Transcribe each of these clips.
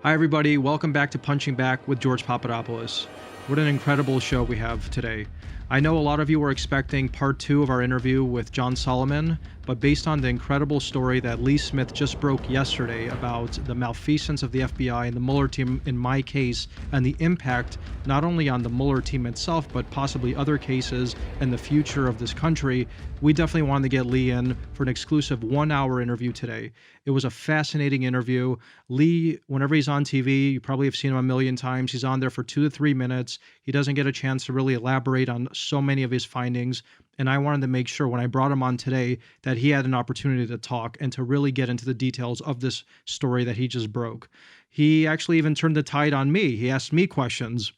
Hi, everybody. Welcome back to Punching Back with George Papadopoulos. What an incredible show we have today. I know a lot of you were expecting part 2 of our interview with John Solomon, but based on the incredible story that Lee Smith just broke yesterday about the malfeasance of the FBI and the Mueller team in my case, and the impact not only on the Mueller team itself, but possibly other cases and the future of this country, we definitely wanted to get Lee in for an exclusive 1-hour interview today. It was a fascinating interview. Lee, whenever he's on TV, you probably have seen him a million times. He's on there for 2 to 3 minutes. He doesn't get a chance to really elaborate on so many of his findings. And I wanted to make sure when I brought him on today that he had an opportunity to talk and to really get into the details of this story that he just broke. He actually even turned the tide on me. He asked me questions,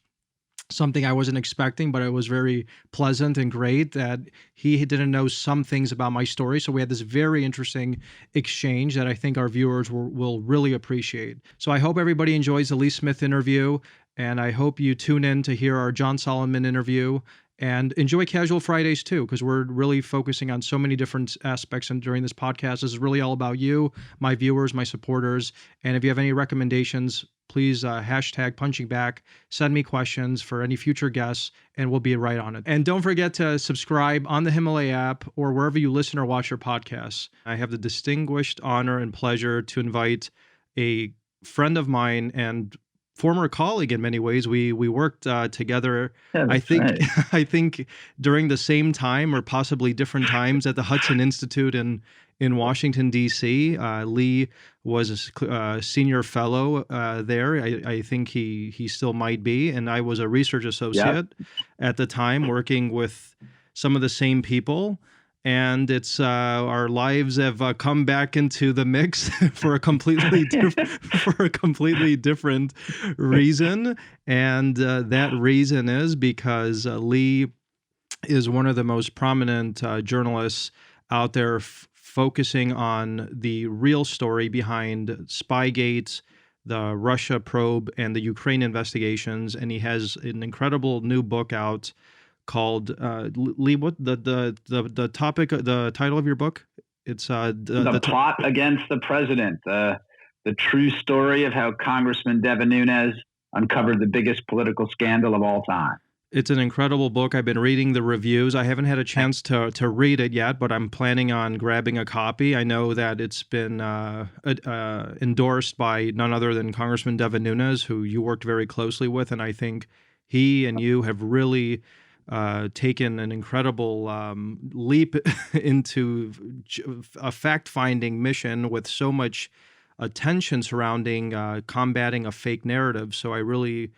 something I wasn't expecting, but it was very pleasant and great that he didn't know some things about my story. So we had this very interesting exchange that I think our viewers will really appreciate. So I hope everybody enjoys the Lee Smith interview, and I hope you tune in to hear our John Solomon interview. And enjoy Casual Fridays too, because we're really focusing on so many different aspects. And during this podcast, this is really all about you, my viewers, my supporters. And if you have any recommendations, please hashtag punching back, send me questions for any future guests, and we'll be right on it. And don't forget to subscribe on the Himalaya app or wherever you listen or watch your podcasts. I have the distinguished honor and pleasure to invite a friend of mine and former colleague in many ways. We worked together. Yeah, I think right. I think during the same time or possibly different times at the Hudson Institute in Washington, D.C. Lee was a senior fellow there. I think he still might be, and I was a research associate at the time, working with some of the same people. And it's our lives have come back into the mix for a completely different reason, and that reason is because Lee is one of the most prominent journalists out there focusing on the real story behind Spygate, the Russia probe, and the Ukraine investigations, and he has an incredible new book out called Lee. What the topic, the title of your book? It's the plot against the president. The true story of how Congressman Devin Nunes uncovered the biggest political scandal of all time. It's an incredible book. I've been reading the reviews. I haven't had a chance to read it yet, but I'm planning on grabbing a copy. I know that it's been endorsed by none other than Congressman Devin Nunes, who you worked very closely with, and I think he and you have really taken an incredible leap into a fact-finding mission with so much attention surrounding combating a fake narrative. So I really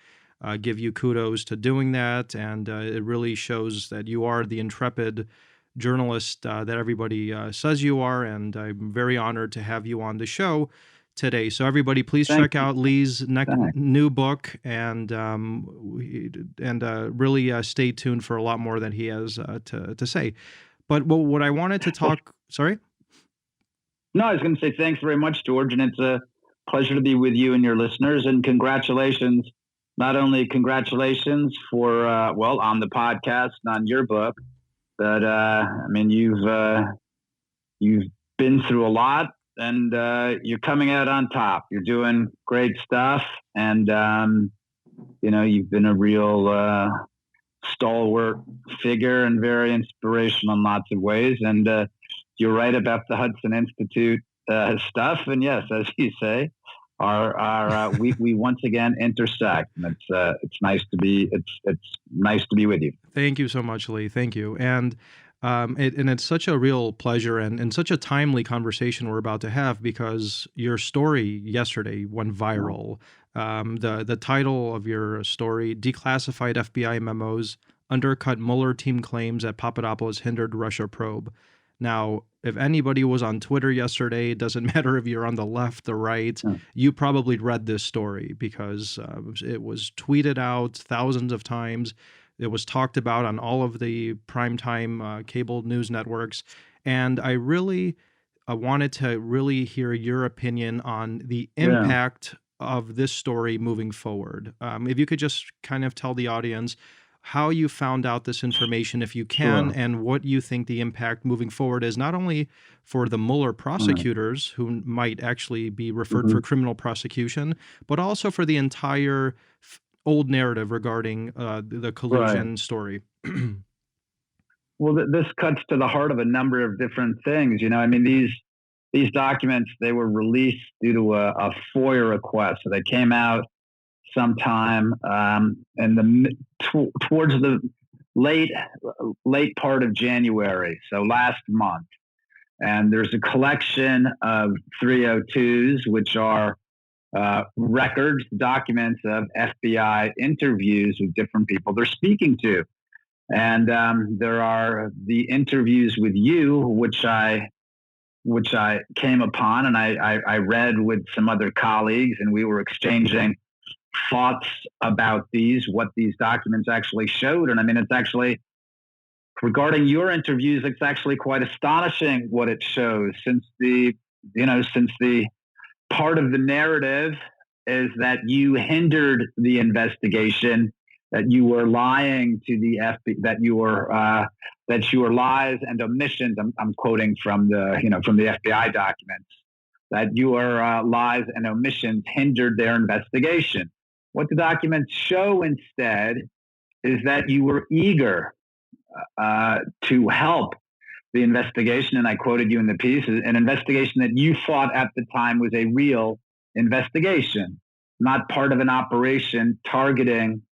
give you kudos to doing that, and it really shows that you are the intrepid journalist that everybody says you are, and I'm very honored to have you on the show today. So everybody, please check out Lee's new book, and really stay tuned for a lot more that he has to say. But what I wanted to talk, sorry? No, I was going to say thanks very much, George, and it's a pleasure to be with you and your listeners, and congratulations. Not only congratulations for, on the podcast and on your book, but I mean, you've been through a lot, and you're coming out on top. You're doing great stuff, and you've been a real stalwart figure and very inspirational in lots of ways. And you're right about the Hudson Institute stuff. And yes, as you say, we once again intersect. And it's nice to be with you. Thank you so much, Lee. Thank you. And it's such a real pleasure and such a timely conversation we're about to have, because your story yesterday went viral. The title of your story, Declassified FBI Memos, Undercut Mueller Team Claims that Papadopoulos Hindered Russia Probe. Now, if anybody was on Twitter yesterday, it doesn't matter if you're on the left, the right, you probably read this story, because it was tweeted out thousands of times. It was talked about on all of the primetime cable news networks. And I really wanted to really hear your opinion on the impact of this story moving forward. If you could just kind of tell the audience how you found out this information, if you can, Sure. and what you think the impact moving forward is, not only for the Mueller Right. prosecutors who might actually be referred Hmm. for criminal prosecution, but also for the entire old narrative regarding the Right. collusion story. Well, this cuts to the heart of a number of different things. I mean, these documents, they were released due to a FOIA request. So they came out sometime in towards the late late part of January, so last month. And there's a collection of 302s, which are records, documents of FBI interviews with different people they're speaking to. And there are the interviews with you, which I came upon, and I read with some other colleagues, and we were exchanging thoughts about what these documents actually showed. And I mean, it's actually, regarding your interviews, it's actually quite astonishing what it shows, since the part of the narrative is that you hindered the investigation, that you were lying to the FBI, that you were lies and omissions. I'm quoting from the FBI documents, that your lies and omissions hindered their investigation. What the documents show instead is that you were eager to help the investigation, and I quoted you in the piece, an investigation that you thought at the time was a real investigation, not part of an operation targeting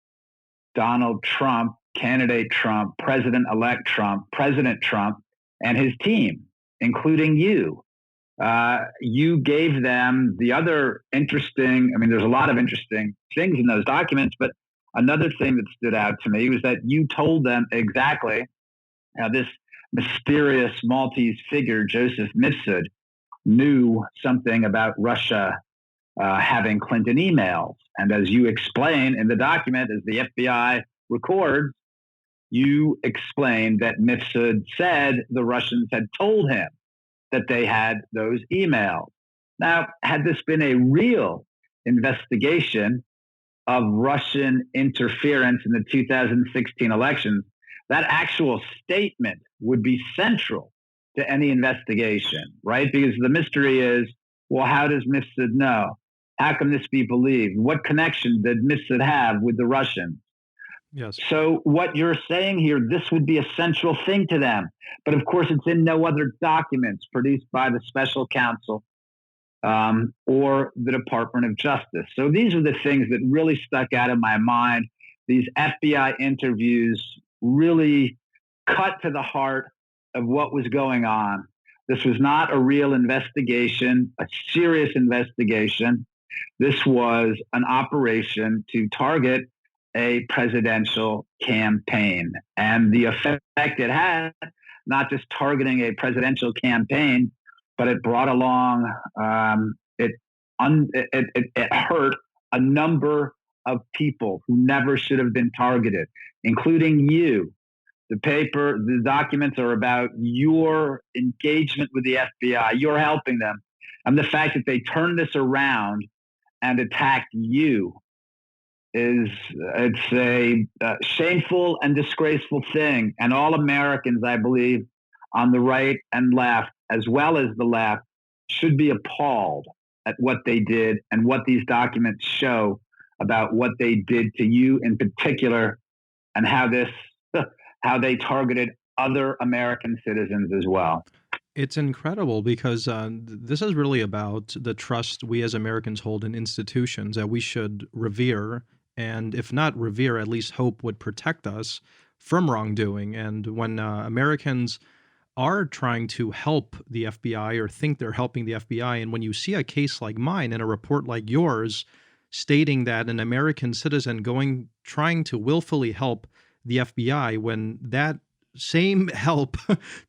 Donald Trump, candidate Trump, President-elect Trump, President Trump, and his team, including you. You gave them the other interesting, I mean, there's a lot of interesting things in those documents, but another thing that stood out to me was that you told them exactly how this mysterious Maltese figure, Joseph Mifsud, knew something about Russia having Clinton emails. And as you explain in the document, as the FBI records, you explained that Mifsud said the Russians had told him that they had those emails. Now, had this been a real investigation of Russian interference in the 2016 elections, that actual statement would be central to any investigation, right? Because the mystery is, well, how does Mifsud know? How can this be believed? What connection did Mifsud have with the Russians? Yes. So what you're saying here, this would be a central thing to them. But of course, it's in no other documents produced by the special counsel or the Department of Justice. So these are the things that really stuck out in my mind. These FBI interviews really cut to the heart of what was going on. This was not a real investigation, a serious investigation. This was an operation to target a presidential campaign. And the effect it had, not just targeting a presidential campaign, but it brought along, it hurt a number of people who never should have been targeted, including you. The documents are about your engagement with the FBI. You're helping them. And the fact that they turned this around and attacked you it's a shameful and disgraceful thing. And all Americans, I believe, on the right and left, as well as the left, should be appalled at what they did and what these documents show about what they did to you in particular, and how they targeted other American citizens as well. It's incredible because this is really about the trust we as Americans hold in institutions that we should revere, and if not revere, at least hope would protect us from wrongdoing. And when Americans are trying to help the FBI or think they're helping the FBI, and when you see a case like mine and a report like yours stating that an American citizen trying to willfully help the FBI, when that same help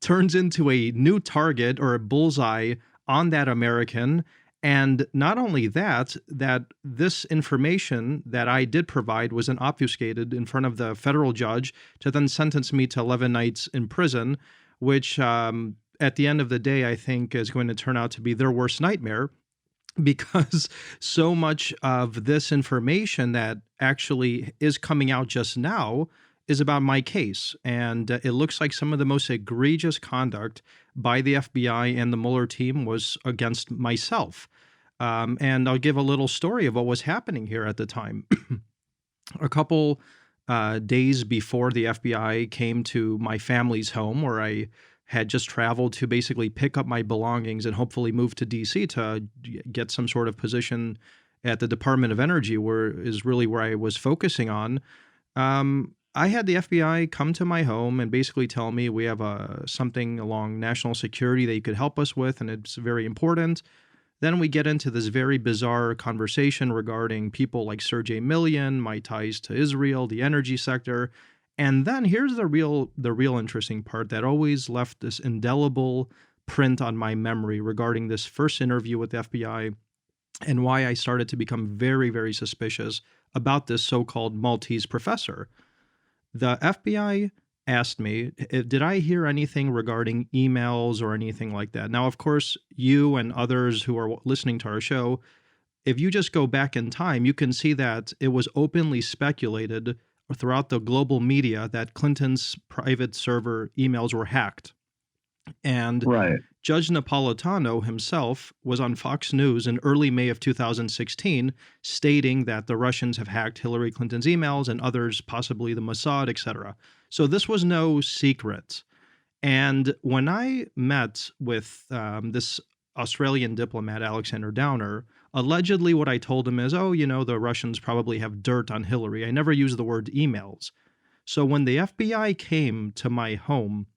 turns into a new target or a bullseye on that American. And not only that this information that I did provide wasn't obfuscated in front of the federal judge to then sentence me to 11 nights in prison, which at the end of the day, I think is going to turn out to be their worst nightmare, because so much of this information that actually is coming out just now is about my case. And it looks like some of the most egregious conduct by the FBI and the Mueller team was against myself. And I'll give a little story of what was happening here at the time. A couple days before the FBI came to my family's home, where I had just traveled to basically pick up my belongings and hopefully move to DC to get some sort of position at the Department of Energy, where is really where I was focusing on. I had the FBI come to my home and basically tell me we have something along national security that you could help us with, and it's very important. Then we get into this very bizarre conversation regarding people like Sergey Millian, my ties to Israel, the energy sector. And then here's the real interesting part that always left this indelible print on my memory regarding this first interview with the FBI and why I started to become very, very suspicious about this so-called Maltese professor. The FBI asked me, did I hear anything regarding emails or anything like that? Now, of course, you and others who are listening to our show, if you just go back in time, you can see that it was openly speculated throughout the global media that Clinton's private server emails were hacked. And Right. Judge Napolitano himself was on Fox News in early May of 2016, stating that the Russians have hacked Hillary Clinton's emails and others, possibly the Mossad, etc. So this was no secret. And when I met with this Australian diplomat, Alexander Downer, allegedly what I told him is, oh, the Russians probably have dirt on Hillary. I never used the word emails. So when the FBI came to my home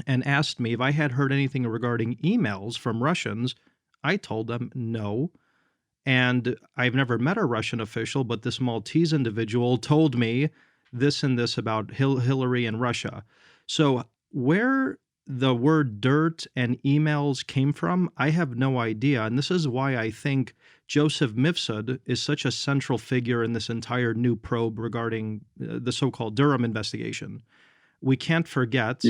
and asked me if I had heard anything regarding emails from Russians, I told them no. And I've never met a Russian official, but this Maltese individual told me this and this about Hillary and Russia. So where the word dirt and emails came from, I have no idea. And this is why I think Joseph Mifsud is such a central figure in this entire new probe regarding the so-called Durham investigation. We can't forget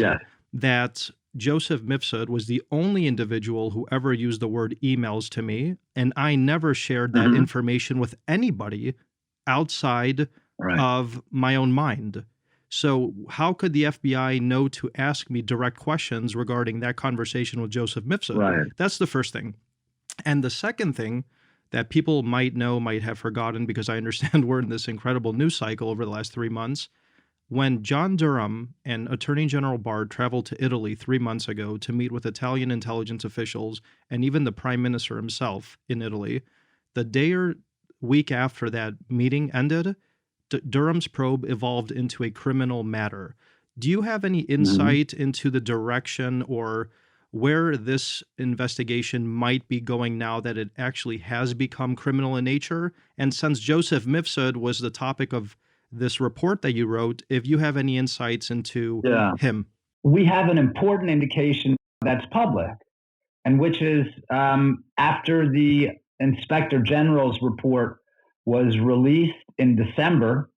that Joseph Mifsud was the only individual who ever used the word emails to me, and I never shared that information with anybody outside of my own mind. So how could the FBI know to ask me direct questions regarding that conversation with Joseph Mifsud? Right. That's the first thing. And the second thing that people might know, might have forgotten, because I understand we're in this incredible news cycle over the last 3 months, when John Durham and Attorney General Barr traveled to Italy 3 months ago to meet with Italian intelligence officials and even the Prime Minister himself in Italy, the day or week after that meeting ended, Durham's probe evolved into a criminal matter. Do you have any insight into the direction or where this investigation might be going now that it actually has become criminal in nature? And since Joseph Mifsud was the topic of this report that you wrote, if you have any insights into him. We have an important indication that's public, and which is after the Inspector General's report was released in December,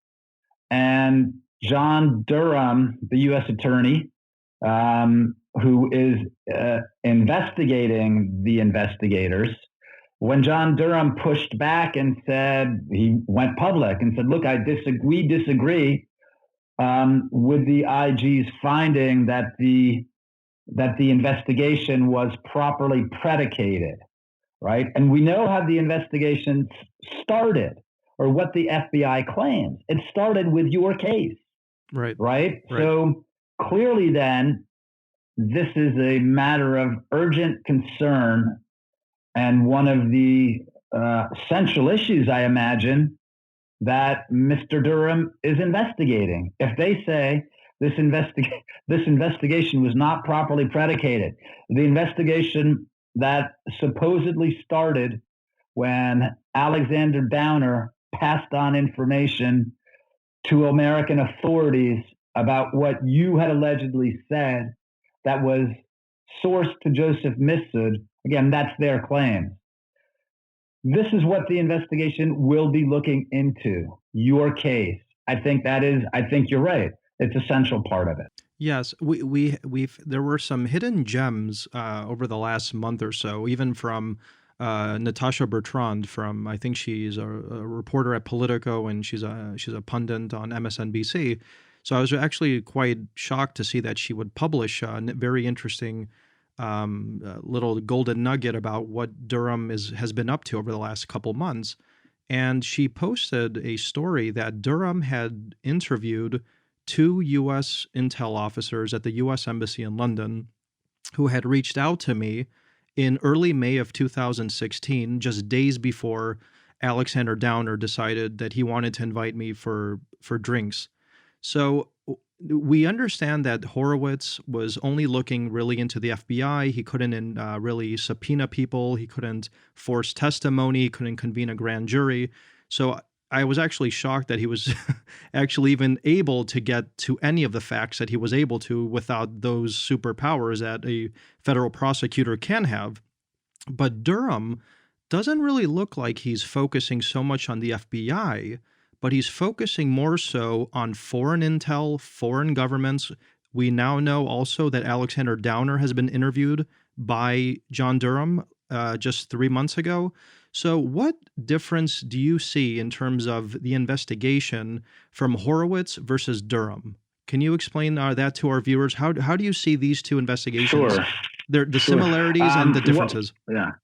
and John Durham, the U.S. attorney, who is investigating the investigators, when John Durham pushed back and said, he went public and said, look, we disagree with the IG's finding that the investigation was properly predicated, right? And we know how the investigation started, or what the FBI claims. It started with your case, right? So clearly then, this is a matter of urgent concern, and one of the central issues, I imagine, that Mr. Durham is investigating. If they say this investigation was not properly predicated, the investigation that supposedly started when Alexander Downer passed on information to American authorities about what you had allegedly said that was sourced to Joseph Mifsud, again, that's their claim. This is what the investigation will be looking into, your case. I think you're right. It's a central part of it. Yes, there were some hidden gems over the last month or so, even from Natasha Bertrand from, I think she's a reporter at Politico, and she's a pundit on MSNBC. So I was actually quite shocked to see that she would publish a very interesting little golden nugget about what Durham has been up to over the last couple months. And she posted a story that Durham had interviewed two U.S. intel officers at the U.S. Embassy in London who had reached out to me in early May of 2016, just days before Alexander Downer decided that he wanted to invite me for drinks. So we understand that Horowitz was only looking really into the FBI. He couldn't really subpoena people. He couldn't force testimony. He couldn't convene a grand jury. So I was actually shocked that he was actually even able to get to any of the facts that he was able to without those superpowers that a federal prosecutor can have. But Durham doesn't really look like he's focusing so much on the FBI, but he's focusing more so on foreign intel, foreign governments. We now know also that Alexander Downer has been interviewed by John Durham just 3 months ago. So what difference do you see in terms of the investigation from Horowitz versus Durham? Can you explain that to our viewers? How do you see these two investigations? Sure. The similarities and the differences. Yeah.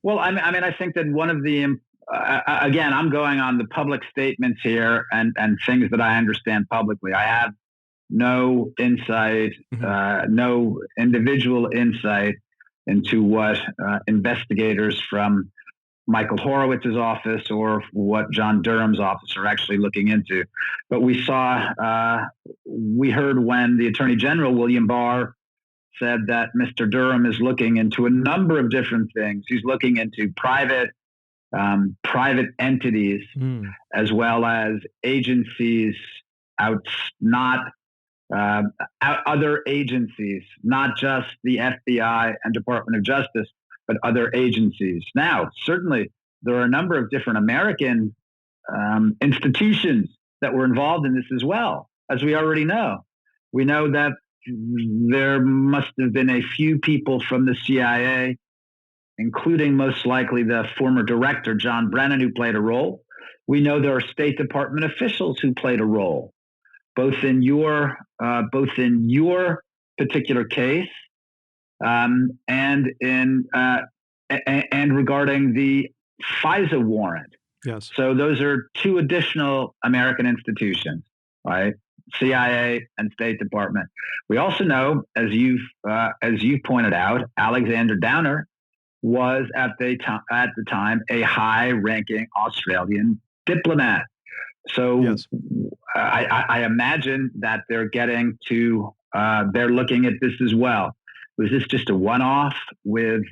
Well, I mean, I think that one of the again, I'm going on the public statements here and things that I understand publicly. I have no insight, no individual insight into what investigators from Michael Horowitz's office or what John Durham's office are actually looking into. But we heard when the Attorney General, William Barr, said that Mr. Durham is looking into a number of different things. He's looking into private entities as well as agencies other agencies, not just the FBI and Department of Justice, but other agencies. Now, certainly, there are a number of different American institutions that were involved in this as well, as we already know. We know that there must have been a few people from the CIA, including most likely the former director, John Brennan, who played a role. We know there are State Department officials who played a role, both in your particular case and regarding the FISA warrant. Yes. So those are two additional American institutions, right? CIA and State Department. We also know, as you've pointed out, Alexander Downer was at the time a high-ranking Australian diplomat. So yes. I imagine that they're looking at this as well. Was this just a one-off with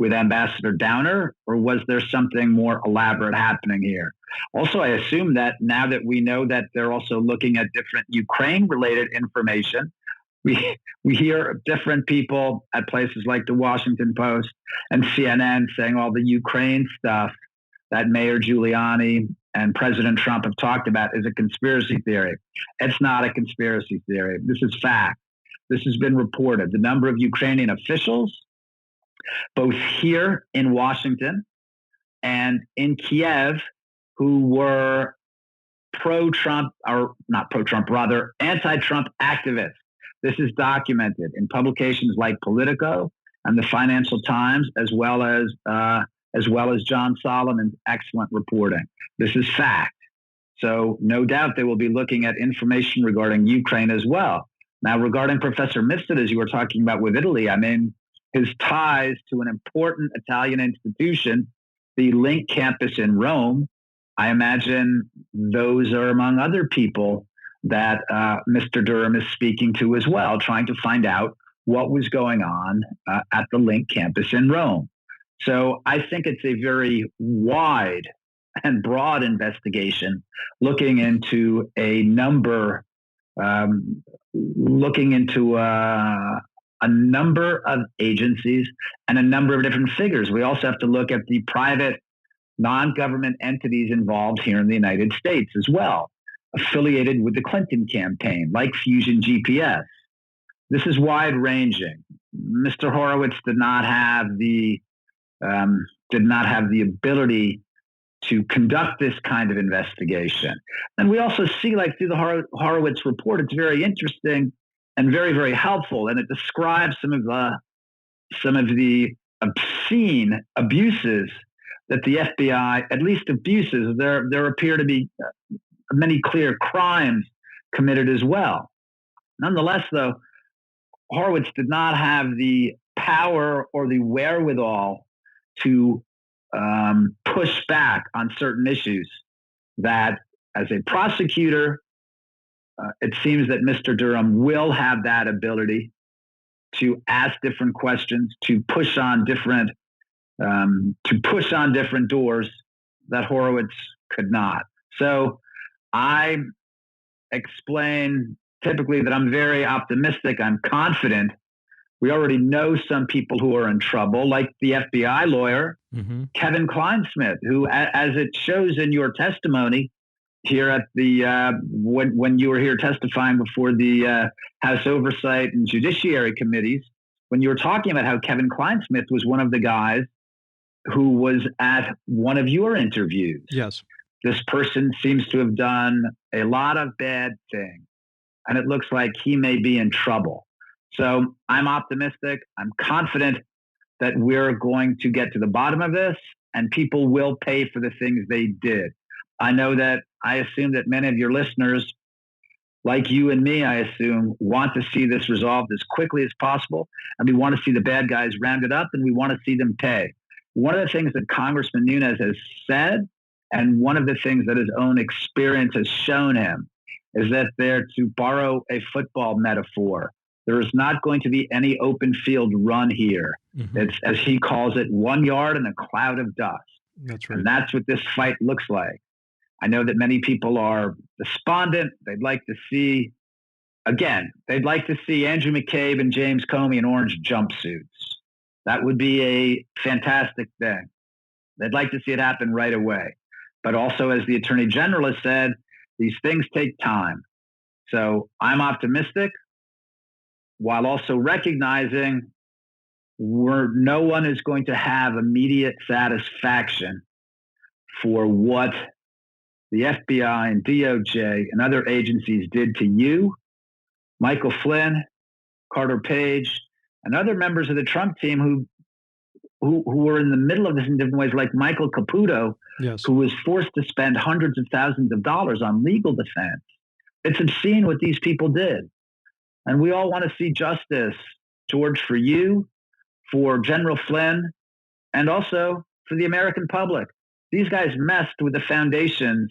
Ambassador Downer, or was there something more elaborate happening here? Also, I assume that now that we know that they're also looking at different Ukraine-related information, we hear different people at places like the Washington Post and CNN saying all the Ukraine stuff that Mayor Giuliani and President Trump have talked about is a conspiracy theory. It's not a conspiracy theory. This is fact. This has been reported. The number of Ukrainian officials, both here in Washington and in Kiev, who were pro-Trump, or not pro-Trump, rather anti-Trump activists. This is documented in publications like Politico and the Financial Times, as well as John Solomon's excellent reporting. This is fact. So no doubt they will be looking at information regarding Ukraine as well. Now, regarding Professor Mifsud, as you were talking about with Italy, I mean, his ties to an important Italian institution, the Link campus in Rome, I imagine those are among other people that Mr. Durham is speaking to as well, trying to find out what was going on at the Link campus in Rome. So I think it's a very wide and broad investigation looking into a number of agencies and a number of different figures. We also have to look at the private non-government entities involved here in the United States as well, affiliated with the Clinton campaign, like Fusion GPS. This is wide-ranging. Mr. Horowitz did not have the ability to conduct this kind of investigation. And we also see, like through the Horowitz report, it's very interesting and very, very helpful, and it describes some of the obscene abuses that the FBI, at least abuses, there appear to be many clear crimes committed as well. Nonetheless, though, Horowitz did not have the power or the wherewithal to push back on certain issues that, as a prosecutor, it seems that Mr. Durham will have that ability to ask different questions, to push on different doors that Horowitz could not. So I explain typically that I'm very optimistic. I'm confident. We already know some people who are in trouble, like the FBI lawyer, Kevin Kleinsmith, who, as it shows in your testimony here at the when you were here testifying before the House Oversight and Judiciary Committees, when you were talking about how Kevin Kleinsmith was one of the guys who was at one of your interviews. Yes. This person seems to have done a lot of bad things, and it looks like he may be in trouble. So I'm optimistic. I'm confident that we're going to get to the bottom of this, and people will pay for the things they did. I assume that many of your listeners, like you and me, I assume, want to see this resolved as quickly as possible. And we want to see the bad guys rounded up, and we want to see them pay. One of the things that Congressman Nunes has said, and one of the things that his own experience has shown him, is that there, to borrow a football metaphor, there is not going to be any open field run here. It's, as he calls it, 1 yard in a cloud of dust. That's right. And that's what this fight looks like. I know that many people are despondent. They'd like to see Andrew McCabe and James Comey in orange jumpsuits. That would be a fantastic thing. They'd like to see it happen right away. But also, as the Attorney General has said, these things take time. So I'm optimistic, while also recognizing no one is going to have immediate satisfaction for what the FBI and DOJ and other agencies did to you, Michael Flynn, Carter Page, and other members of the Trump team who were in the middle of this in different ways, like Michael Caputo, yes, who was forced to spend hundreds of thousands of dollars on legal defense. It's obscene what these people did. And we all want to see justice, George, for you, for General Flynn, and also for the American public. These guys messed with the foundations,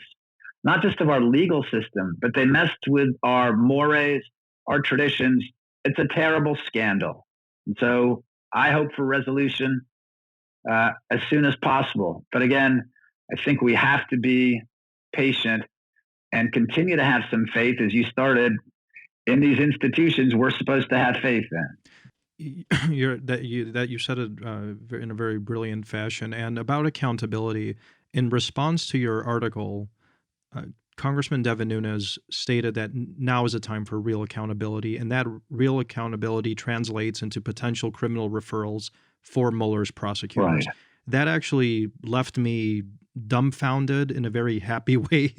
not just of our legal system, but they messed with our mores, our traditions. It's a terrible scandal. And so I hope for resolution as soon as possible. But again, I think we have to be patient and continue to have some faith, as you started, in these institutions we're supposed to have faith in. You said it in a very brilliant fashion. And about accountability, in response to your article, Congressman Devin Nunes stated that now is a time for real accountability, and that real accountability translates into potential criminal referrals for Mueller's prosecutors. Right. That actually left me dumbfounded in a very happy way,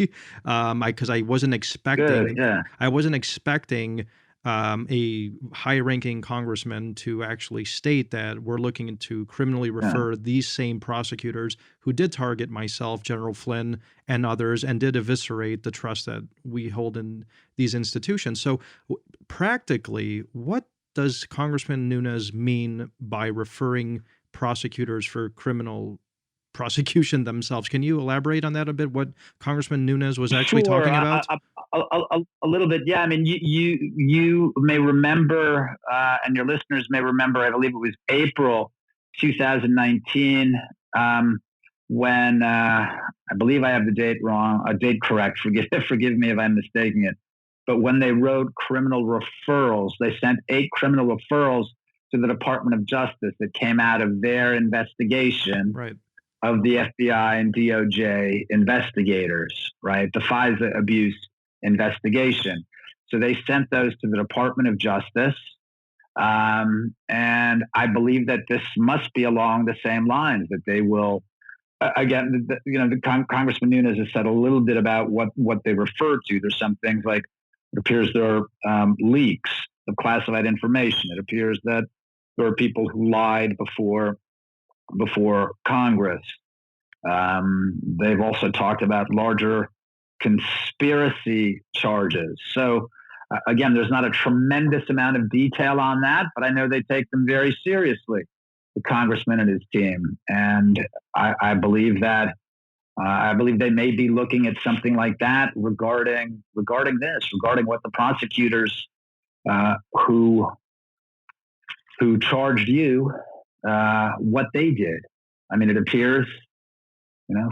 because I wasn't expecting. Good, yeah. I wasn't expecting a high-ranking congressman to actually state that we're looking to criminally refer these same prosecutors who did target myself, General Flynn, and others, and did eviscerate the trust that we hold in these institutions. So practically, what does Congressman Nunes mean by referring prosecutors for criminal prosecution themselves? Can you elaborate on that a bit, what Congressman Nunes was actually talking about? A little bit, yeah. I mean, you may remember, and your listeners may remember, I believe it was April 2019, when I believe I have the date wrong, date correct. Forgive me if I'm mistaking it. But when they wrote criminal referrals, they sent 8 criminal referrals to the Department of Justice that came out of their investigation. Right. Of the FBI and DOJ investigators, right? The FISA abuse investigation. So they sent those to the Department of Justice. And I believe that this must be along the same lines, that they will again, Congressman Nunes has said a little bit about what they refer to. There's some things like it appears there are leaks of classified information. It appears that there are people who lied before Congress. They've also talked about larger conspiracy charges. So again, there's not a tremendous amount of detail on that, but I know they take them very seriously, the congressman and his team. And I believe that they may be looking at something like that regarding what the prosecutors who charged you, what they did. I mean, it appears,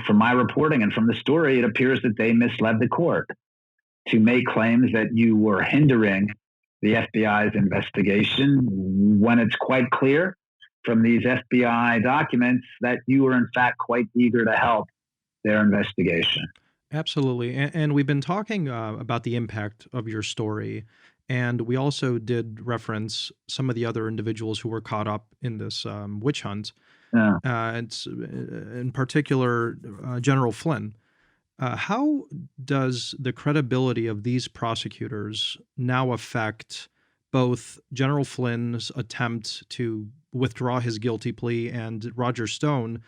from my reporting and from the story, it appears that they misled the court to make claims that you were hindering the FBI's investigation when it's quite clear from these FBI documents that you were in fact quite eager to help their investigation. Absolutely. And we've been talking about the impact of your story. And we also did reference some of the other individuals who were caught up in this witch hunt. Yeah. It's in particular General Flynn. How does the credibility of these prosecutors now affect both General Flynn's attempt to withdraw his guilty plea and Roger Stone,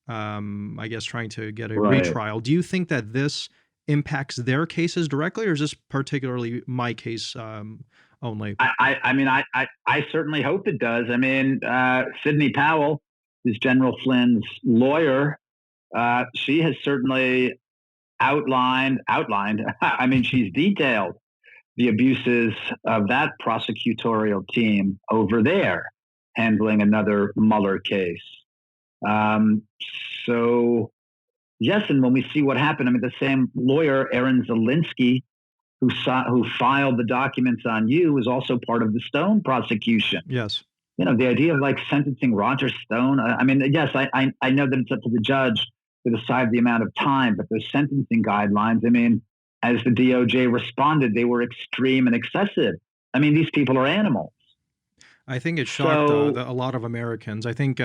I guess, trying to get a retrial? Do you think that this impacts their cases directly, or is this particularly my case only? I certainly hope it does. I mean, Sidney Powell is General Flynn's lawyer. She has certainly outlined. I mean, she's detailed the abuses of that prosecutorial team over there, handling another Mueller case. So yes, and when we see what happened, I mean, the same lawyer, Aaron Zelinsky, who filed the documents on you, was also part of the Stone prosecution. Yes. The idea of like sentencing Roger Stone. I mean, yes, I know that it's up to the judge to decide the amount of time, but those sentencing guidelines, I mean, as the DOJ responded, they were extreme and excessive. I mean, these people are animals. I think it shocked a lot of Americans. I think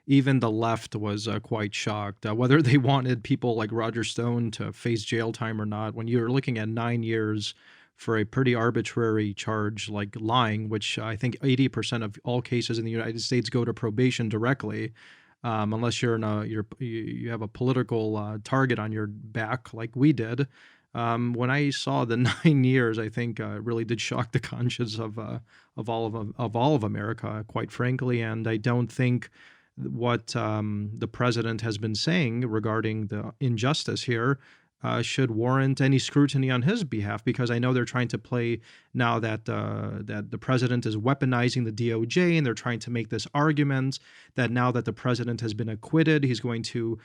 even the left was quite shocked, whether they wanted people like Roger Stone to face jail time or not. When you're looking at 9 years for a pretty arbitrary charge like lying, which I think 80% of all cases in the United States go to probation directly, unless you have a political target on your back like we did. When I saw the 9 years, I think really did shock the conscience of all of America, quite frankly. And I don't think what the president has been saying regarding the injustice here should warrant any scrutiny on his behalf, because I know they're trying to play now that that the president is weaponizing the DOJ, and they're trying to make this argument that now that the president has been acquitted, he's going to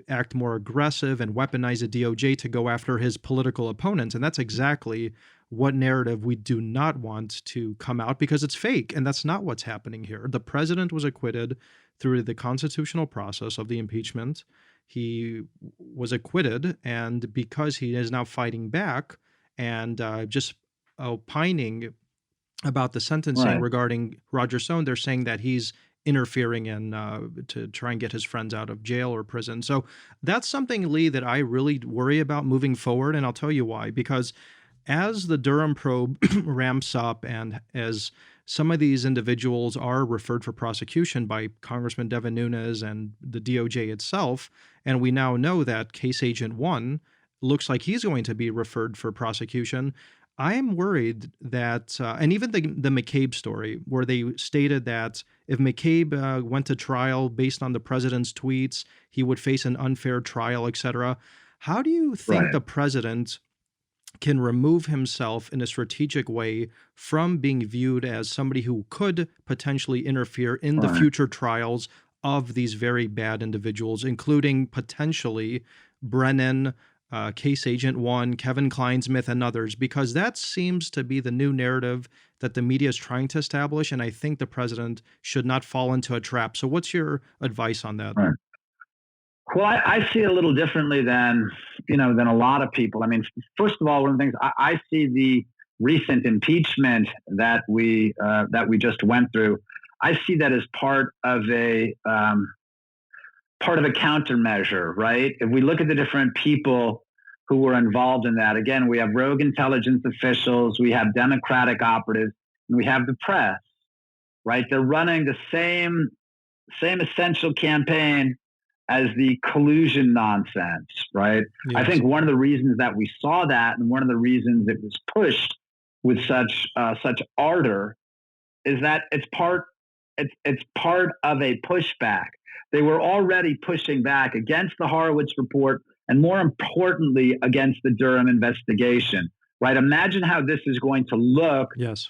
act more aggressive and weaponize the DOJ to go after his political opponents. And that's exactly what narrative we do not want to come out, because it's fake. And that's not what's happening here. The president was acquitted through the constitutional process of the impeachment. He was acquitted, and because he is now fighting back and just opining about the sentencing regarding Roger Stone, they're saying that he's interfering in to try and get his friends out of jail or prison. So that's something, Lee, that I really worry about moving forward, and I'll tell you why. Because as the Durham probe ramps up, and as some of these individuals are referred for prosecution by Congressman Devin Nunes and the DOJ itself, and we now know that Case Agent 1 looks like he's going to be referred for prosecution, I am worried that, and even the McCabe story, where they stated that if McCabe went to trial based on the president's tweets, he would face an unfair trial, etc. How do you think the president can remove himself in a strategic way from being viewed as somebody who could potentially interfere in the future trials of these very bad individuals, including potentially Brennan, Case Agent 1, Kevin Kleinsmith, and others? Because that seems to be the new narrative that the media is trying to establish, and I think the president should not fall into a trap. So what's your advice on that? Well, I see it a little differently than a lot of people. I mean, first of all, one of the things I see the recent impeachment that we just went through, I see that as part of a part of a countermeasure, right? If we look at the different people who were involved in that, again, we have rogue intelligence officials, we have Democratic operatives, and we have the press, right? They're running the same essential campaign as the collusion nonsense, right? Yes. I think one of the reasons that we saw that, and one of the reasons it was pushed with such ardor, is that it's part of a pushback. They were already pushing back against the Horowitz report, and more importantly, against the Durham investigation, right? Imagine how this is going to look. Yes.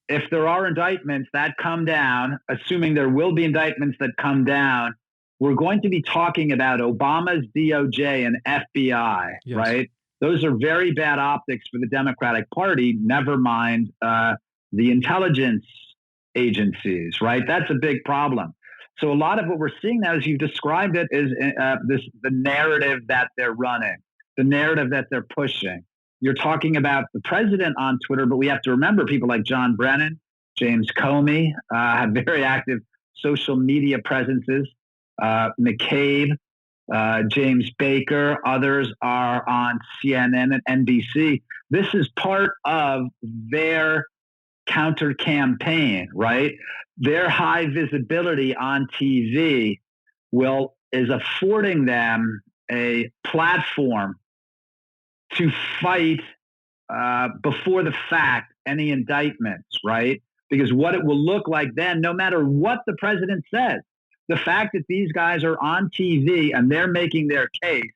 If there are indictments that come down, assuming there will be indictments that come down, we're going to be talking about Obama's DOJ and FBI, yes. right? Those are very bad optics for the Democratic Party, never mind the intelligence agencies, right? That's a big problem. So a lot of what we're seeing now, as you've described it, is the narrative that they're running, the narrative that they're pushing. You're talking about the president on Twitter, but we have to remember people like John Brennan, James Comey, have very active social media presences. McCabe, James Baker, others are on CNN and NBC. This is part of their counter campaign, right? Their high visibility on TV is affording them a platform to fight before the fact any indictments, right? Because what it will look like then, no matter what the president says, the fact that these guys are on TV and they're making their case,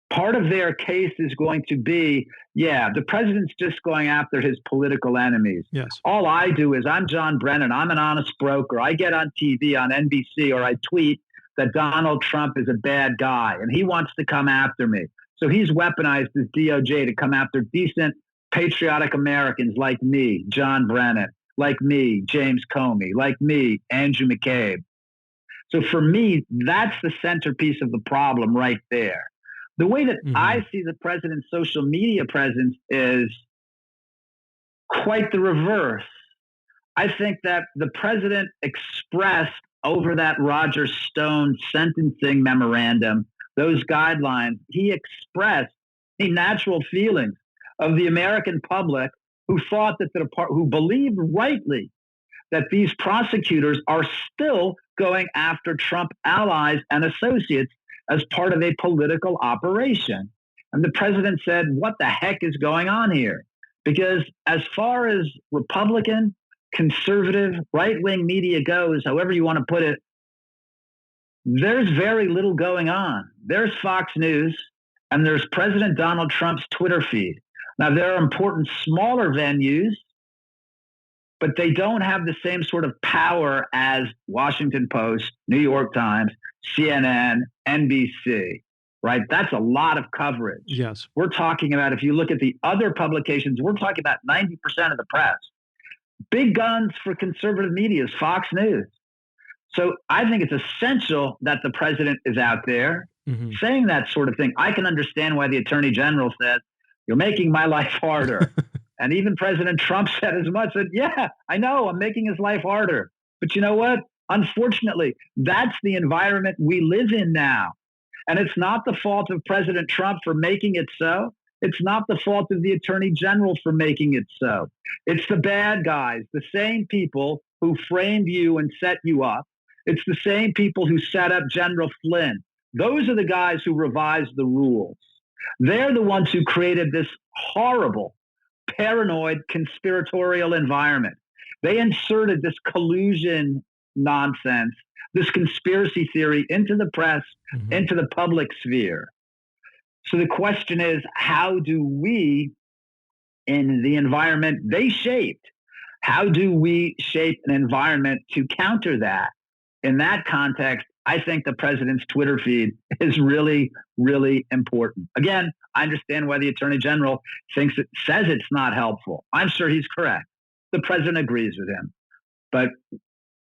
part of their case is going to be, the president's just going after his political enemies. Yes. All I do is I'm John Brennan. I'm an honest broker. I get on TV on NBC or I tweet that Donald Trump is a bad guy and he wants to come after me. So he's weaponized his DOJ to come after decent, patriotic Americans like me, John Brennan, like me, James Comey, like me, Andrew McCabe. So for me, that's the centerpiece of the problem right there. The way that I see the president's social media presence is quite the reverse. I think that the president expressed over that Roger Stone sentencing memorandum, those guidelines, he expressed a natural feelings of the American public who thought that who believed rightly that these prosecutors are still going after Trump allies and associates as part of a political operation. And the president said, what the heck is going on here? Because as far as Republican, conservative, right-wing media goes, however you want to put it, there's very little going on. There's Fox News and there's President Donald Trump's Twitter feed. Now, there are important smaller venues, but they don't have the same sort of power as Washington Post, New York Times, CNN, NBC, right? That's a lot of coverage. Yes. We're talking about, if you look at the other publications, we're talking about 90% of the press. Big guns for conservative media is Fox News. So I think it's essential that the president is out there saying that sort of thing. I can understand why the attorney general says, you're making my life harder. And even President Trump said as much, said, yeah, I know, I'm making his life harder. But you know what? Unfortunately, that's the environment we live in now. And it's not the fault of President Trump for making it so. It's not the fault of the attorney general for making it so. It's the bad guys, the same people who framed you and set you up. It's the same people who set up General Flynn. Those are the guys who revised the rules. They're the ones who created this horrible, paranoid, conspiratorial environment. They inserted this collusion nonsense, this conspiracy theory into the press, into the public sphere. So the question is, how do we, in the environment they shaped, how do we shape an environment to counter that? In that context, I think the president's Twitter feed is really, really important. Again, I understand why the attorney general says it's not helpful. I'm sure he's correct. The president agrees with him. But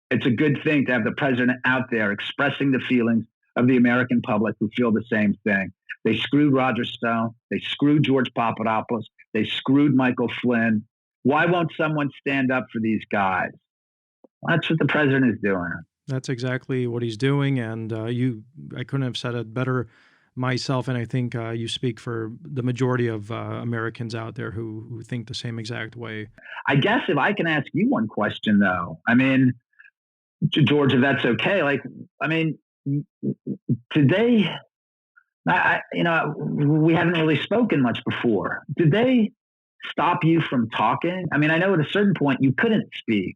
it's a good thing to have the president out there expressing the feelings of the American public who feel the same thing. They screwed Roger Stone. They screwed George Papadopoulos. They screwed Michael Flynn. Why won't someone stand up for these guys? Well, that's what the president is doing. That's exactly what he's doing, and I couldn't have said it better myself, and I think you speak for the majority of Americans out there who think the same exact way. I guess if I can ask you one question, though, I mean, George, if that's okay, like, I mean, did they? We haven't really spoken much before. Did they stop you from talking? I mean, I know at a certain point you couldn't speak,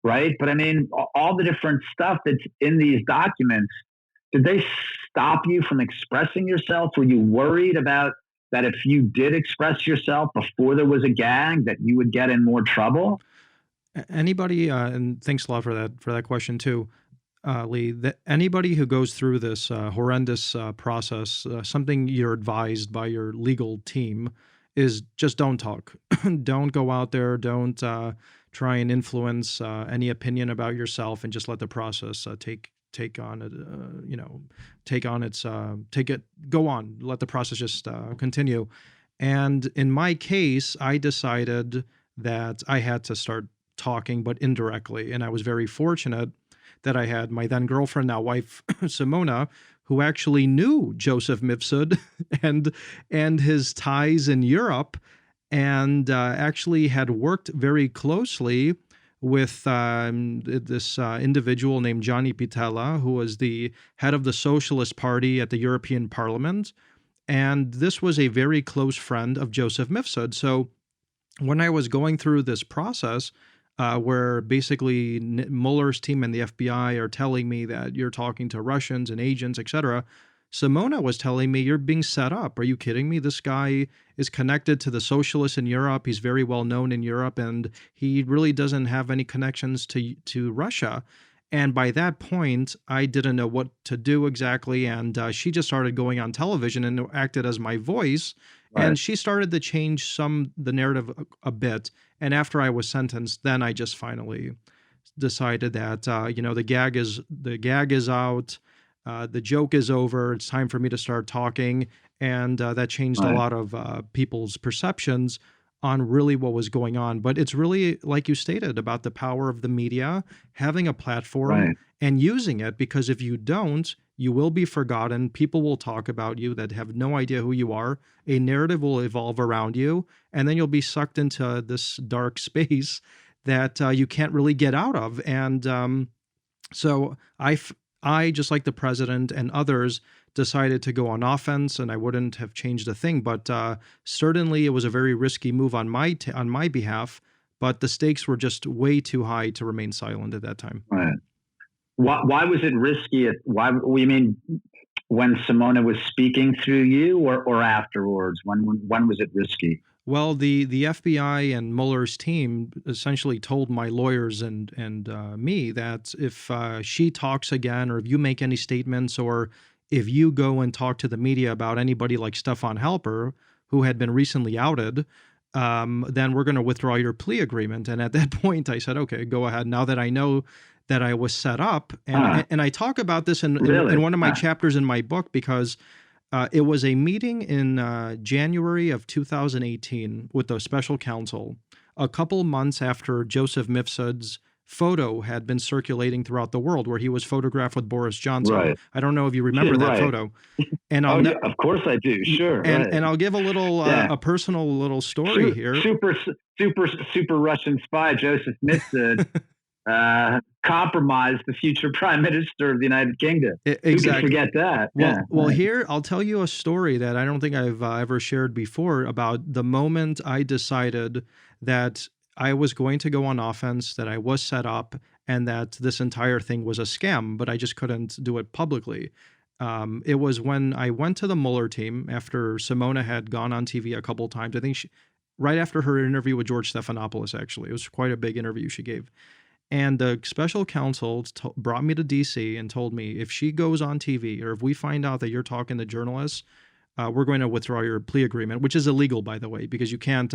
right? But I mean, all the different stuff that's in these documents, did they stop you from expressing yourself? Were you worried about that if you did express yourself before there was a gag, that you would get in more trouble? Anybody, and thanks a lot for that question too, Lee. That anybody who goes through this horrendous process, something you're advised by your legal team is just don't talk, don't go out there, don't try and influence any opinion about yourself, and just let the process take on it, take on its take it go on, let the process just continue. And in my case, I decided that I had to start talking, but indirectly. And I was very fortunate that I had my then girlfriend, now wife, Simona, who actually knew Joseph Mifsud and his ties in Europe, and actually had worked very closely with this individual named Gianni Pittella, who was the head of the Socialist Party at the European Parliament. And this was a very close friend of Joseph Mifsud. So when I was going through this process, where basically Mueller's team and the FBI are telling me that you're talking to Russians and agents, etc., Simona was telling me, you're being set up. Are you kidding me? This guy is connected to the socialists in Europe. He's very well known in Europe, and he really doesn't have any connections to Russia. And by that point, I didn't know what to do exactly. And she just started going on television and acted as my voice. Right. And she started to change the narrative a bit. And after I was sentenced, then I just finally decided that the gag is out, the joke is over. It's time for me to start talking, and that changed a lot of people's perceptions on really what was going on. But it's really, like you stated, about the power of the media, having a platform and using it, because if you don't, you will be forgotten. People will talk about you that have no idea who you are. A narrative will evolve around you, and then you'll be sucked into this dark space that you can't really get out of. And so I, just like the president and others, decided to go on offense, and I wouldn't have changed a thing. But certainly it was a very risky move on my behalf, but the stakes were just way too high to remain silent at that time. Right. Why was it risky? We mean when Simona was speaking through you, or afterwards? When was it risky? Well, the FBI and Mueller's team essentially told my lawyers and me that if she talks again, or if you make any statements, or if you go and talk to the media about anybody like Stefan Halper, who had been recently outed, then we're going to withdraw your plea agreement. And at that point, I said, okay, go ahead. Now that I know that I was set up, and I talk about this in one of my chapters in my book, because it was a meeting in January of 2018 with the special counsel, a couple months after Joseph Mifsud's photo had been circulating throughout the world, where he was photographed with Boris Johnson. Right. I don't know if you remember that photo. And of course I do. Sure. And I'll give a little a personal little story here. Super Russian spy Joseph Mifsud compromised the future prime minister of the United Kingdom. Exactly. Who can forget that? Well, here I'll tell you a story that I don't think I've ever shared before, about the moment I decided that I was going to go on offense, that I was set up, and that this entire thing was a scam, but I just couldn't do it publicly. It was when I went to the Mueller team after Simona had gone on TV a couple times. I think right after her interview with George Stephanopoulos, actually. It was quite a big interview she gave. And the special counsel brought me to D.C. and told me, if she goes on TV, or if we find out that you're talking to journalists, we're going to withdraw your plea agreement, which is illegal, by the way, because you can't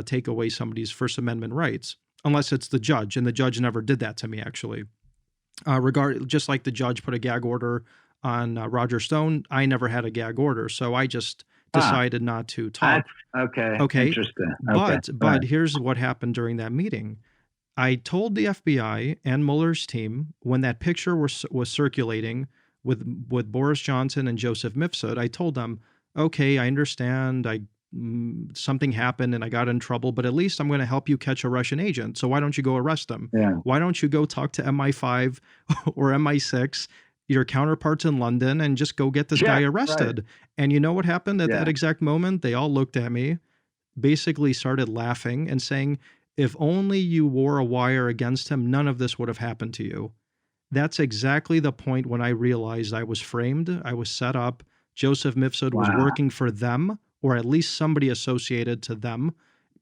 take away somebody's First Amendment rights unless it's the judge, and the judge never did that to me, actually. Just like the judge put a gag order on Roger Stone, I never had a gag order, so I just decided not to talk. Okay. Interesting. But here's what happened during that meeting. I told the FBI and Mueller's team when that picture was circulating with Boris Johnson and Joseph Mifsud. I told them, okay, I understand. Something happened and I got in trouble, but at least I'm going to help you catch a Russian agent. So why don't you go arrest him? Yeah. Why don't you go talk to MI5 or MI6, your counterparts in London, and just go get this guy arrested? Right. And you know what happened at that exact moment? They all looked at me, basically started laughing and saying, if only you wore a wire against him, none of this would have happened to you. That's exactly the point when I realized I was framed. I was set up. Joseph Mifsud was working for them, or at least somebody associated to them,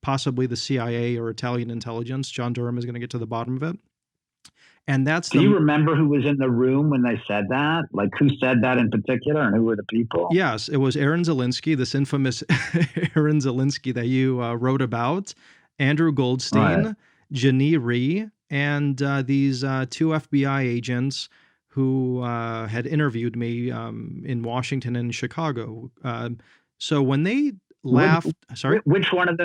possibly the CIA or Italian intelligence. John Durham is going to get to the bottom of it. And that's Do you remember who was in the room when they said that? Like, who said that in particular, and who were the people? Yes, it was Aaron Zelinsky, this infamous Aaron Zelinsky that you wrote about, Andrew Goldstein, Janie Rhee, and these two FBI agents who had interviewed me in Washington and Chicago. So when they laughed, which one of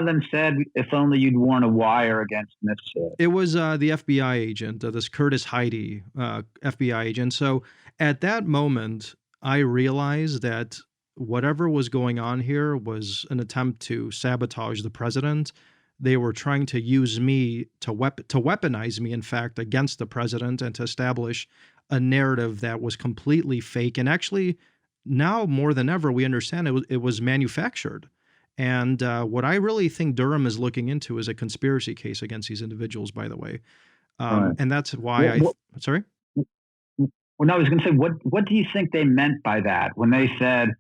them said, "If only you'd worn a wire against Mifsud"? It was the FBI agent, this Curtis Heidi FBI agent. So at that moment, I realized that whatever was going on here was an attempt to sabotage the president. They were trying to use me to weaponize me, in fact, against the president, and to establish a narrative that was completely fake. And actually, now more than ever, we understand it was manufactured. And what I really think Durham is looking into is a conspiracy case against these individuals, by the way. And that's why sorry? Well, no, I was going to say, what do you think they meant by that when they said,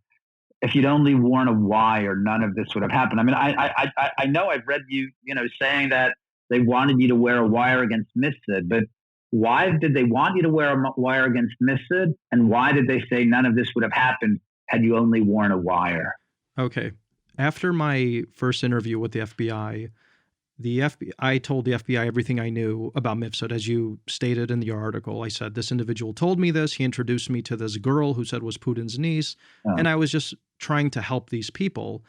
if you'd only worn a wire, none of this would have happened? I mean, I know I've read you saying that they wanted you to wear a wire against Mifsud, but why did they want you to wear a wire against Mifsud? And why did they say none of this would have happened had you only worn a wire? Okay. After my first interview with the FBI, I told the FBI everything I knew about Mifsud. As you stated in the article, I said, this individual told me this. He introduced me to this girl who said was Putin's niece. And I was just trying to help these people.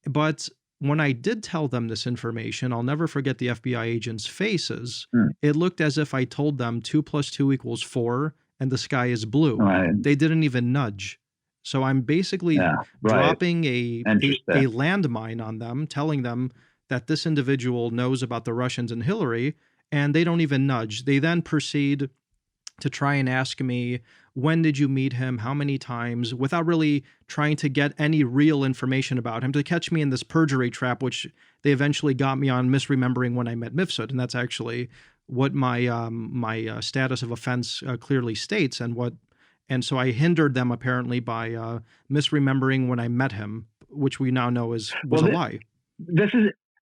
But when I did tell them this information, I'll never forget the FBI agents' faces. It looked as if I told them 2 + 2 = 4 and the sky is blue. They didn't even nudge. So I'm basically dropping a landmine on them, telling them that this individual knows about the Russians and Hillary, and they don't even nudge. They then proceed to try and ask me, when did you meet him? How many times? Without really trying to get any real information about him, to catch me in this perjury trap, which they eventually got me on misremembering when I met Mifsud. And that's actually what my status of offense clearly states. And so I hindered them apparently by misremembering when I met him, which we now know was a lie.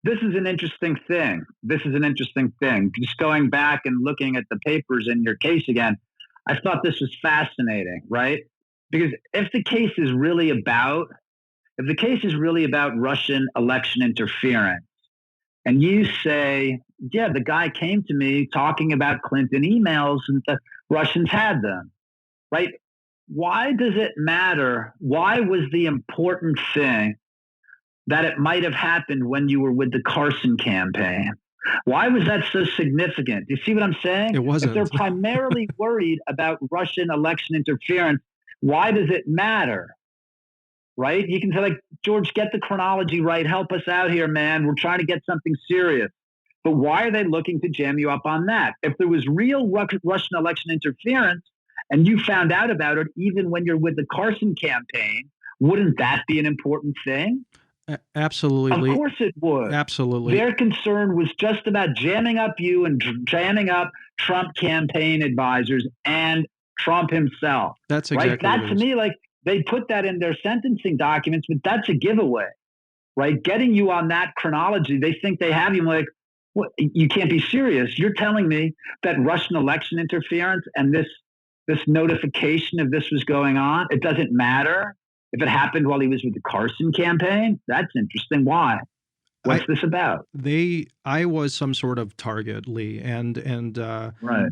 This is an interesting thing. Just going back and looking at the papers in your case again, I thought this was fascinating, right? Because if the case is really about Russian election interference, and you say, yeah, the guy came to me talking about Clinton emails and the Russians had them, right? Why does it matter? Why was the important thing that it might have happened when you were with the Carson campaign? Why was that so significant? Do you see what I'm saying? It wasn't. If they're primarily worried about Russian election interference, why does it matter? Right? You can say, like, George, get the chronology right. Help us out here, man. We're trying to get something serious. But why are they looking to jam you up on that? If there was real Russian election interference and you found out about it even when you're with the Carson campaign, wouldn't that be an important thing? Absolutely. Of course it would. Absolutely. Their concern was just about jamming up you and jamming up Trump campaign advisors and Trump himself. That's exactly right. That to me, like, they put that in their sentencing documents, but that's a giveaway, right? Getting you on that chronology, they think they have you. Like, well, you can't be serious. You're telling me that Russian election interference and this notification of this was going on, it doesn't matter if it happened while he was with the Carson campaign? That's interesting. Why? What's this about? I was some sort of target, Lee, and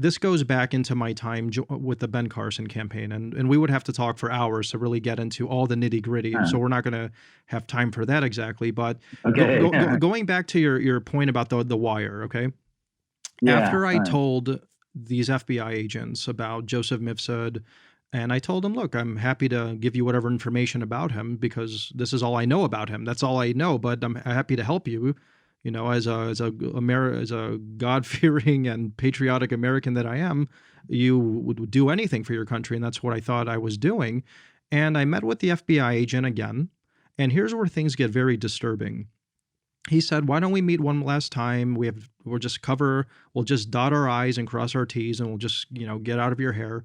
this goes back into my time with the Ben Carson campaign, and we would have to talk for hours to really get into all the nitty gritty. So we're not going to have time for that exactly. But going back to your point about the wire, okay? Yeah. After I Right. told these FBI agents about Joseph Mifsud, and I told them, look, I'm happy to give you whatever information about him because this is all I know about him. That's all I know, but I'm happy to help you. You know, as a God-fearing and patriotic American that I am, you would do anything for your country, and that's what I thought I was doing. And I met with the FBI agent again, and here's where things get very disturbing. He said, "Why don't we meet one last time? We'll just dot our I's and cross our T's, and we'll just, get out of your hair."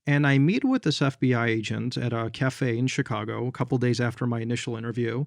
And I meet with this FBI agent at a cafe in Chicago a couple days after my initial interview.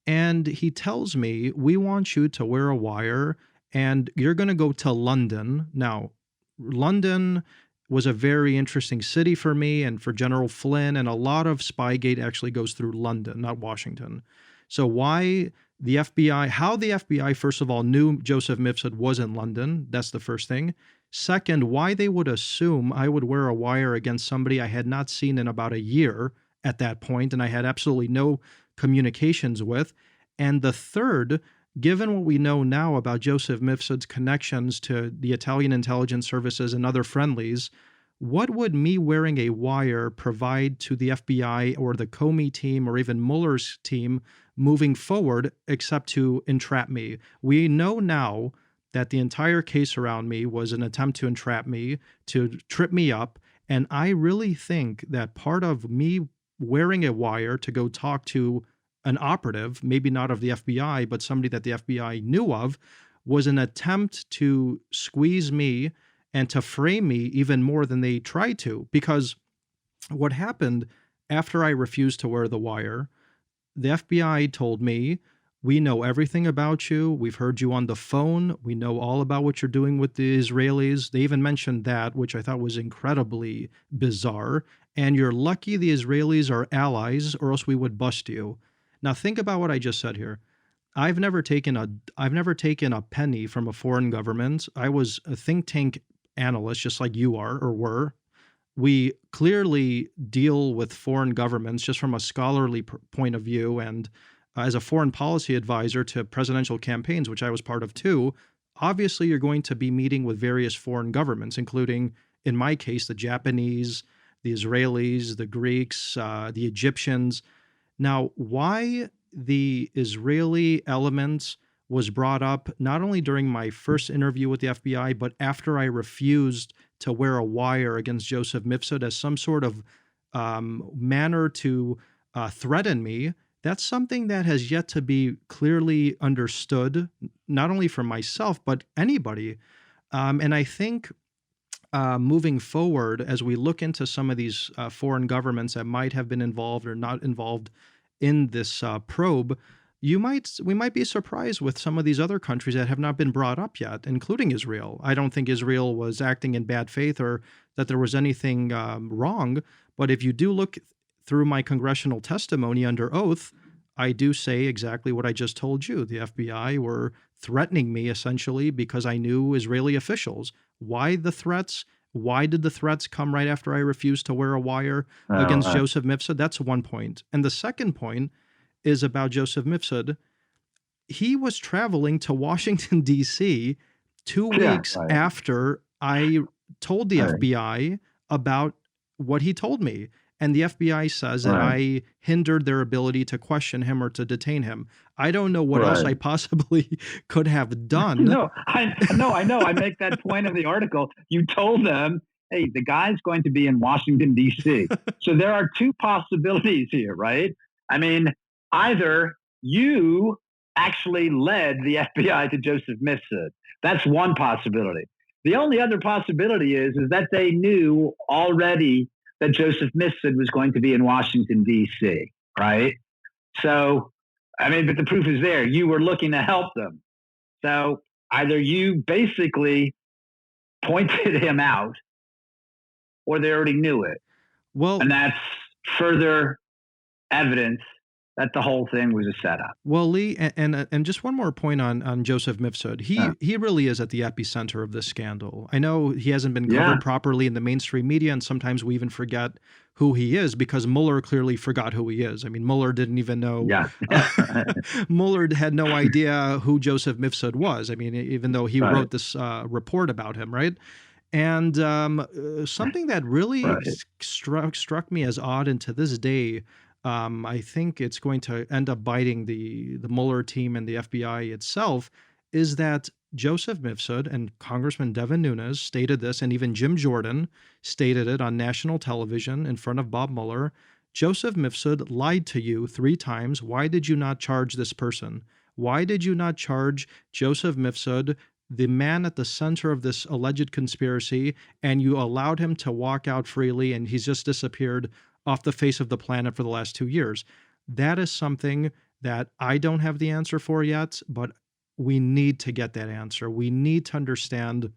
And he tells me, "We want you to wear a wire and you're going to go to London." Now, London was a very interesting city for me and for General Flynn, and a lot of Spygate actually goes through London, not Washington. So how the FBI, first of all, knew Joseph Mifsud was in London, that's the first thing. Second, why they would assume I would wear a wire against somebody I had not seen in about a year at that point, and I had absolutely no communications with. And the third, given what we know now about Joseph Mifsud's connections to the Italian intelligence services and other friendlies, what would me wearing a wire provide to the FBI or the Comey team or even Mueller's team moving forward except to entrap me? We know now that the entire case around me was an attempt to entrap me, to trip me up. And I really think that part of me wearing a wire to go talk to an operative, maybe not of the FBI, but somebody that the FBI knew of, was an attempt to squeeze me and to frame me even more than they tried to. Because what happened after I refused to wear the wire, the FBI told me, "We know everything about you. We've heard you on the phone. We know all about what you're doing with the Israelis." They even mentioned that, which I thought was incredibly bizarre. "And you're lucky the Israelis are allies, or else we would bust you." Now think about what I just said here. I've never taken a penny from a foreign government. I was a think tank analyst, just like you are or were. We clearly deal with foreign governments just from a scholarly point of view, and as a foreign policy advisor to presidential campaigns, which I was part of too. Obviously, you're going to be meeting with various foreign governments, including, in my case, the Japanese, the Israelis, the Greeks, the Egyptians. Now, why the Israeli element was brought up not only during my first interview with the FBI, but after I refused to wear a wire against Joseph Mifsud as some sort of manner to threaten me, that's something that has yet to be clearly understood, not only for myself, but anybody. And I think moving forward, as we look into some of these foreign governments that might have been involved or not involved in this probe, we might be surprised with some of these other countries that have not been brought up yet, including Israel. I don't think Israel was acting in bad faith or that there was anything wrong. But if you do look through my congressional testimony under oath, I do say exactly what I just told you. The FBI were threatening me essentially because I knew Israeli officials. Why the threats? Why did the threats come right after I refused to wear a wire against Joseph Mifsud? That's one point. And the second point is about Joseph Mifsud. He was traveling to Washington, D.C. 2 weeks after I told the FBI about what he told me. And the FBI says that I hindered their ability to question him or to detain him. I don't know what else I possibly could have done. No, I know. I make that point in the article. You told them, hey, the guy's going to be in Washington, D.C. So there are two possibilities here, right? I mean, either you actually led the FBI to Joseph Mifsud. That's one possibility. The only other possibility is that they knew already that Joseph Mifsud was going to be in Washington, D.C., right? So, I mean, but the proof is there. You were looking to help them. So either you basically pointed him out or they already knew it. Well, and that's further evidence that the whole thing was a setup. Well, Lee, and just one more point on Joseph Mifsud. He really is at the epicenter of this scandal. I know he hasn't been covered properly in the mainstream media, and sometimes we even forget who he is because Mueller clearly forgot who he is. I mean, Mueller didn't even know. Yeah. Mueller had no idea who Joseph Mifsud was. I mean, even though he wrote this report about him, right? And something that really struck me as odd, and to this day, I think it's going to end up biting the Mueller team and the FBI itself, is that Joseph Mifsud and Congressman Devin Nunes stated this, and even Jim Jordan stated it on national television in front of Bob Mueller. Joseph Mifsud lied to you 3 times. Why did you not charge this person? Why did you not charge Joseph Mifsud, the man at the center of this alleged conspiracy, and you allowed him to walk out freely, and he's just disappeared off the face of the planet for the last 2 years? That is something that I don't have the answer for yet, but we need to get that answer. We need to understand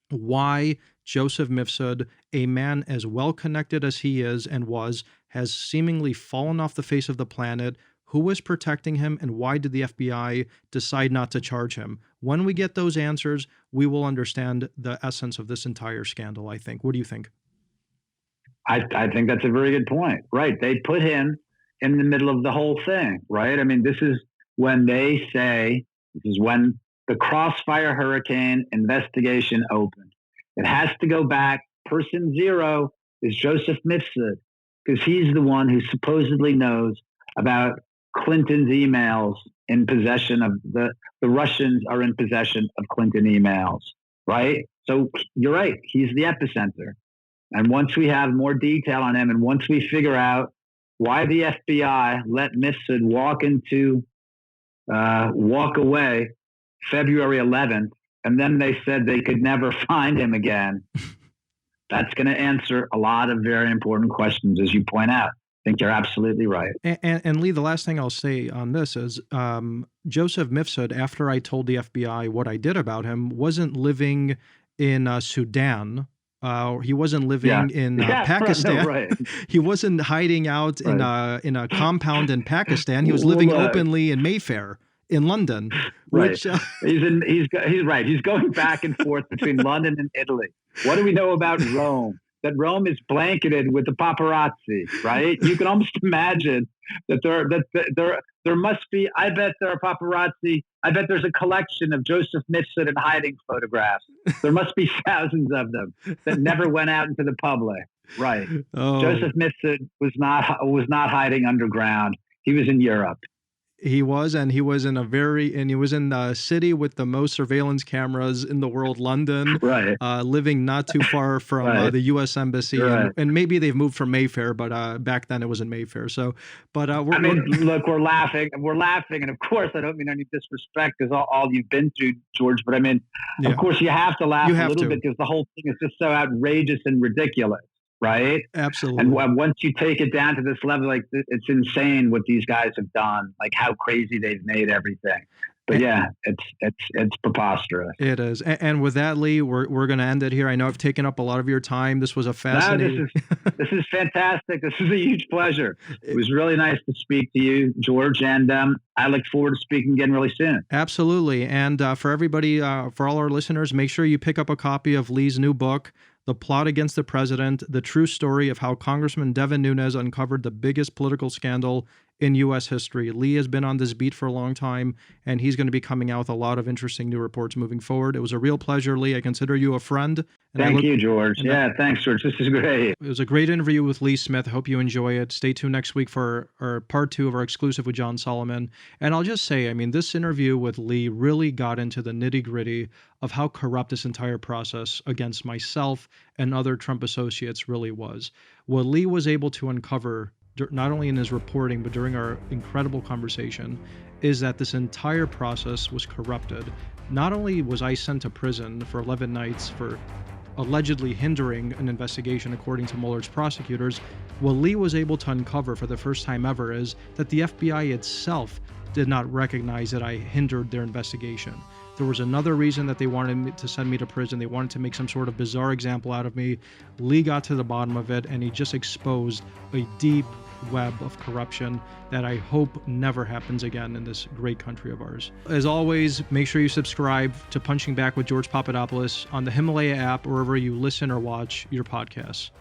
why Joseph Mifsud, a man as well connected as he is and was, has seemingly fallen off the face of the planet. Who was protecting him, and why did the FBI decide not to charge him? When we get those answers, we will understand the essence of this entire scandal, I think. What do you think? I think that's a very good point. Right. They put him in the middle of the whole thing, right? I mean, this is when they say, this is when the Crossfire Hurricane investigation opened. It has to go back. Person 0 is Joseph Mifsud, because he's the one who supposedly knows about Clinton's emails in possession of the Russians are in possession of Clinton emails, right? So you're right. He's the epicenter. And once we have more detail on him, and once we figure out why the FBI let Mifsud walk away February 11th, and then they said they could never find him again, that's going to answer a lot of very important questions, as you point out. I think you're absolutely right. And Lee, the last thing I'll say on this is Joseph Mifsud, after I told the FBI what I did about him, wasn't living in Sudan. He wasn't living in Pakistan. Right. He wasn't hiding out in a compound in Pakistan. He was living openly in Mayfair in London. Right. He's right. He's going back and forth between London and Italy. What do we know about Rome? That Rome is blanketed with the paparazzi, right? You can almost imagine that there must be, I bet there are paparazzi. I bet there's a collection of Joseph Mifsud in hiding photographs. There must be thousands of them that never went out into the public. Right. Oh. Joseph Mifsud was not hiding underground. He was in Europe. He was in the city with the most surveillance cameras in the world, London, living not too far from the U.S. Embassy. And maybe they've moved from Mayfair, but back then it was in Mayfair. So, but look, we're laughing. And of course, I don't mean any disrespect because all you've been through, George, but I mean, of course, you have to laugh a little bit because the whole thing is just so outrageous and ridiculous. Right. Absolutely. And once you take it down to this level, like it's insane what these guys have done, like how crazy they've made everything. But it's preposterous. It is. And with that, Lee, we're going to end it here. I know I've taken up a lot of your time. This was a fascinating. No, this is fantastic. This is a huge pleasure. It was really nice to speak to you, George, and I look forward to speaking again really soon. Absolutely. And for everybody, for all our listeners, make sure you pick up a copy of Lee's new book, The Plot Against the President, the true story of how Congressman Devin Nunes uncovered the biggest political scandal in U.S. history. Lee has been on this beat for a long time, and he's going to be coming out with a lot of interesting new reports moving forward. It was a real pleasure, Lee. I consider you a friend. Thank you, George. Thanks, George. This is great. It was a great interview with Lee Smith. I hope you enjoy it. Stay tuned next week for our part 2 of our exclusive with John Solomon. And I'll just say, I mean, this interview with Lee really got into the nitty-gritty of how corrupt this entire process against myself and other Trump associates really was. What Lee was able to uncover, not only in his reporting, but during our incredible conversation, is that this entire process was corrupted. Not only was I sent to prison for 11 nights for allegedly hindering an investigation, according to Mueller's prosecutors, what Lee was able to uncover for the first time ever is that the FBI itself did not recognize that I hindered their investigation. There was another reason that they wanted to send me to prison. They wanted to make some sort of bizarre example out of me. Lee got to the bottom of it, and he just exposed a deep web of corruption that I hope never happens again in this great country of ours. As always, make sure you subscribe to Punching Back with George Papadopoulos on the Himalaya app or wherever you listen or watch your podcasts.